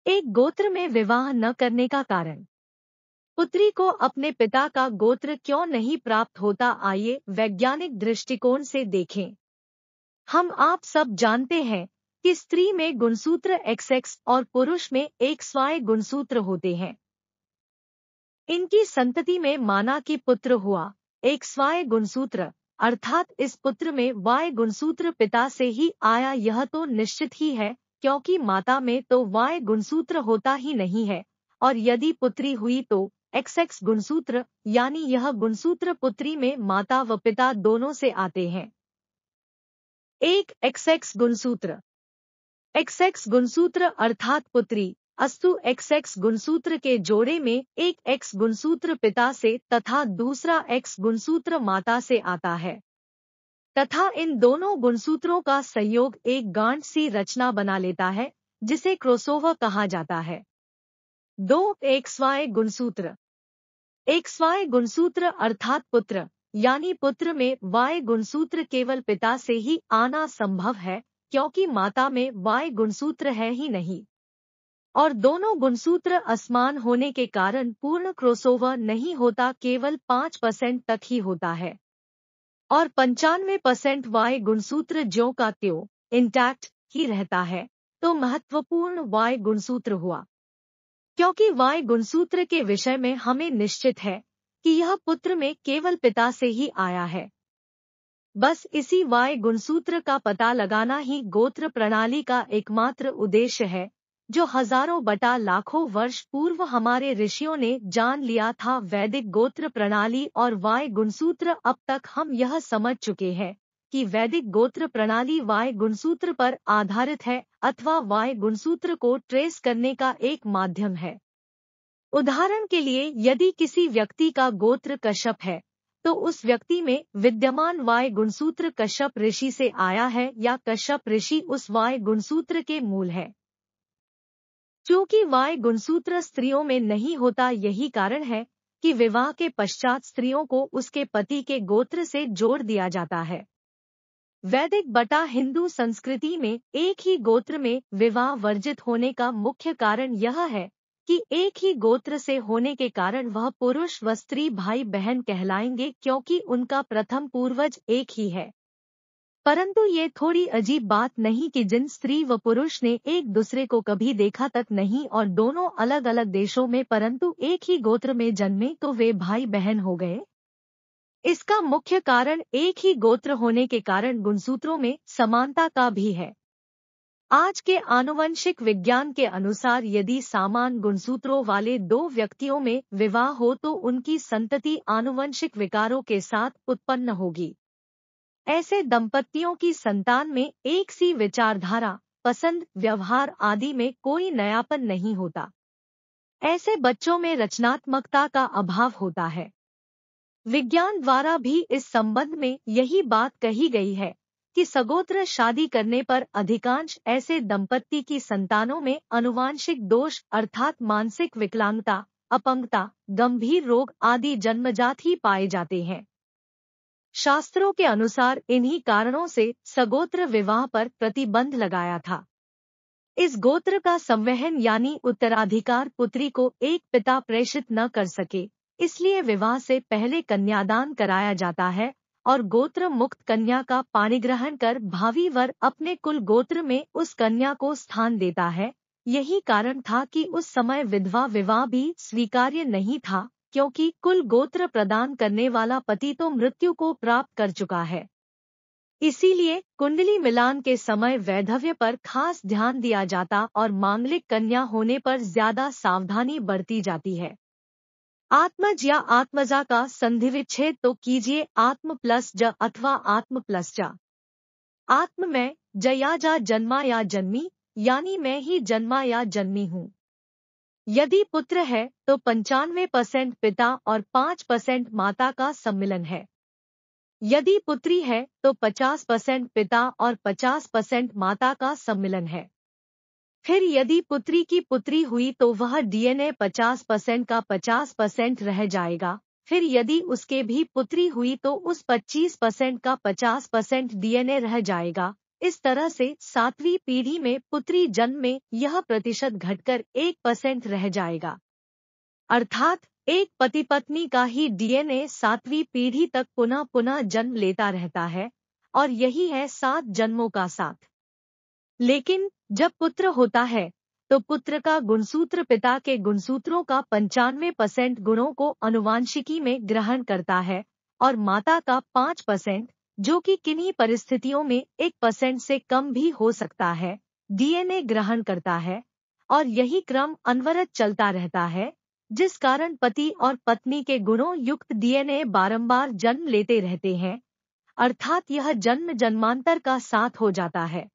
एक गोत्र में विवाह न करने का कारण। पुत्री को अपने पिता का गोत्र क्यों नहीं प्राप्त होता, आइए वैज्ञानिक दृष्टिकोण से देखें। हम आप सब जानते हैं कि स्त्री में गुणसूत्र XX और पुरुष में XY गुणसूत्र होते हैं। इनकी संतति में माना कि पुत्र हुआ XY गुणसूत्र, अर्थात इस पुत्र में Y गुणसूत्र पिता से ही आया, यह तो निश्चित ही है क्योंकि माता में तो Y गुणसूत्र होता ही नहीं है। और यदि पुत्री हुई तो XX गुणसूत्र, यानी यह गुणसूत्र पुत्री में माता व पिता दोनों से आते हैं। एक XX गुणसूत्र। XX गुणसूत्र अर्थात पुत्री अस्तु XX गुणसूत्र के जोड़े में एक X गुणसूत्र पिता से तथा दूसरा X गुणसूत्र माता से आता है तथा इन दोनों गुणसूत्रों का संयोग एक गांठ सी रचना बना लेता है जिसे क्रॉसओवर कहा जाता है। 2 XY गुणसूत्र। XY गुणसूत्र अर्थात पुत्र, यानी पुत्र में Y गुणसूत्र केवल पिता से ही आना संभव है क्योंकि माता में Y गुणसूत्र है ही नहीं, और दोनों गुणसूत्र असमान होने के कारण पूर्ण क्रॉसओवर नहीं होता, केवल 5% तक ही होता है और 95% Y गुणसूत्र ज्यों का त्यों इंटैक्ट ही रहता है। तो महत्वपूर्ण Y गुणसूत्र हुआ क्योंकि Y गुणसूत्र के विषय में हमें निश्चित है कि यह पुत्र में केवल पिता से ही आया है। बस इसी Y गुणसूत्र का पता लगाना ही गोत्र प्रणाली का एकमात्र उद्देश्य है, जो हजारों बटा लाखों वर्ष पूर्व हमारे ऋषियों ने जान लिया था। वैदिक गोत्र प्रणाली और Y गुणसूत्र। अब तक हम यह समझ चुके हैं कि वैदिक गोत्र प्रणाली Y गुणसूत्र पर आधारित है अथवा Y गुणसूत्र को ट्रेस करने का एक माध्यम है। उदाहरण के लिए, यदि किसी व्यक्ति का गोत्र कश्यप है तो उस व्यक्ति में विद्यमान Y गुणसूत्र कश्यप ऋषि से आया है या कश्यप ऋषि उस Y गुणसूत्र के मूल है। चूंकि Y गुणसूत्र स्त्रियों में नहीं होता, यही कारण है कि विवाह के पश्चात स्त्रियों को उसके पति के गोत्र से जोड़ दिया जाता है। वैदिक बटा हिंदू संस्कृति में एक ही गोत्र में विवाह वर्जित होने का मुख्य कारण यह है कि एक ही गोत्र से होने के कारण वह पुरुष व स्त्री भाई बहन कहलाएंगे क्योंकि उनका प्रथम पूर्वज एक ही है। परंतु ये थोड़ी अजीब बात नहीं कि जिन स्त्री व पुरुष ने एक दूसरे को कभी देखा तक नहीं और दोनों अलग अलग देशों में परंतु एक ही गोत्र में जन्मे तो वे भाई बहन हो गए। इसका मुख्य कारण एक ही गोत्र होने के कारण गुणसूत्रों में समानता का भी है। आज के आनुवंशिक विज्ञान के अनुसार यदि समान गुणसूत्रों वाले दो व्यक्तियों में विवाह हो तो उनकी संतति आनुवंशिक विकारों के साथ उत्पन्न होगी। ऐसे दंपतियों की संतान में एक सी विचारधारा, पसंद, व्यवहार आदि में कोई नयापन नहीं होता। ऐसे बच्चों में रचनात्मकता का अभाव होता है। विज्ञान द्वारा भी इस संबंध में यही बात कही गई है कि सगोत्र शादी करने पर अधिकांश ऐसे दंपत्ति की संतानों में आनुवांशिक दोष अर्थात मानसिक विकलांगता, अपंगता, गंभीर रोग आदि जन्मजात ही पाए जाते हैं। शास्त्रों के अनुसार इन्हीं कारणों से सगोत्र विवाह पर प्रतिबंध लगाया था। इस गोत्र का संवहन यानी उत्तराधिकार पुत्री को एक पिता प्रेषित न कर सके, इसलिए विवाह से पहले कन्यादान कराया जाता है और गोत्र मुक्त कन्या का पाणिग्रहण कर भावी वर अपने कुल गोत्र में उस कन्या को स्थान देता है। यही कारण था कि उस समय विधवा विवाह भी स्वीकार्य नहीं था, क्योंकि कुल गोत्र प्रदान करने वाला पति तो मृत्यु को प्राप्त कर चुका है। इसीलिए कुंडली मिलान के समय वैधव्य पर खास ध्यान दिया जाता और मांगलिक कन्या होने पर ज्यादा सावधानी बरती जाती है। आत्मज या आत्मजा का संधिविच्छेद तो कीजिए आत्म प्लस ज अथवा आत्म प्लस जा। आत्म में ज या जा जन्मा या जन्मी, यानी मैं ही जन्मा या जन्मी हूँ। यदि पुत्र है तो 95% पिता और 5% माता का सम्मिलन है। यदि पुत्री है तो 50% पिता और 50% माता का सम्मिलन है। फिर यदि पुत्री की पुत्री हुई तो वह DNA 50% का 50% रह जाएगा। फिर यदि उसके भी पुत्री हुई तो उस 25% का 50% DNA रह जाएगा। इस तरह से 7वीं पीढ़ी में पुत्री जन्म में यह प्रतिशत घटकर 1% रह जाएगा। अर्थात एक पति पत्नी का ही डीएनए 7वीं पीढ़ी तक पुनः पुनः जन्म लेता रहता है, और यही है 7 जन्मों का साथ। लेकिन जब पुत्र होता है तो पुत्र का गुणसूत्र पिता के गुणसूत्रों का 95% गुणों को अनुवांशिकी में ग्रहण करता है, और माता का 5%, जो कि किन्हीं परिस्थितियों में 1% से कम भी हो सकता है, डीएनए ग्रहण करता है। और यही क्रम अनवरत चलता रहता है, जिस कारण पति और पत्नी के गुणों युक्त डीएनए बारंबार जन्म लेते रहते हैं, अर्थात यह जन्म जन्मांतर का साथ हो जाता है।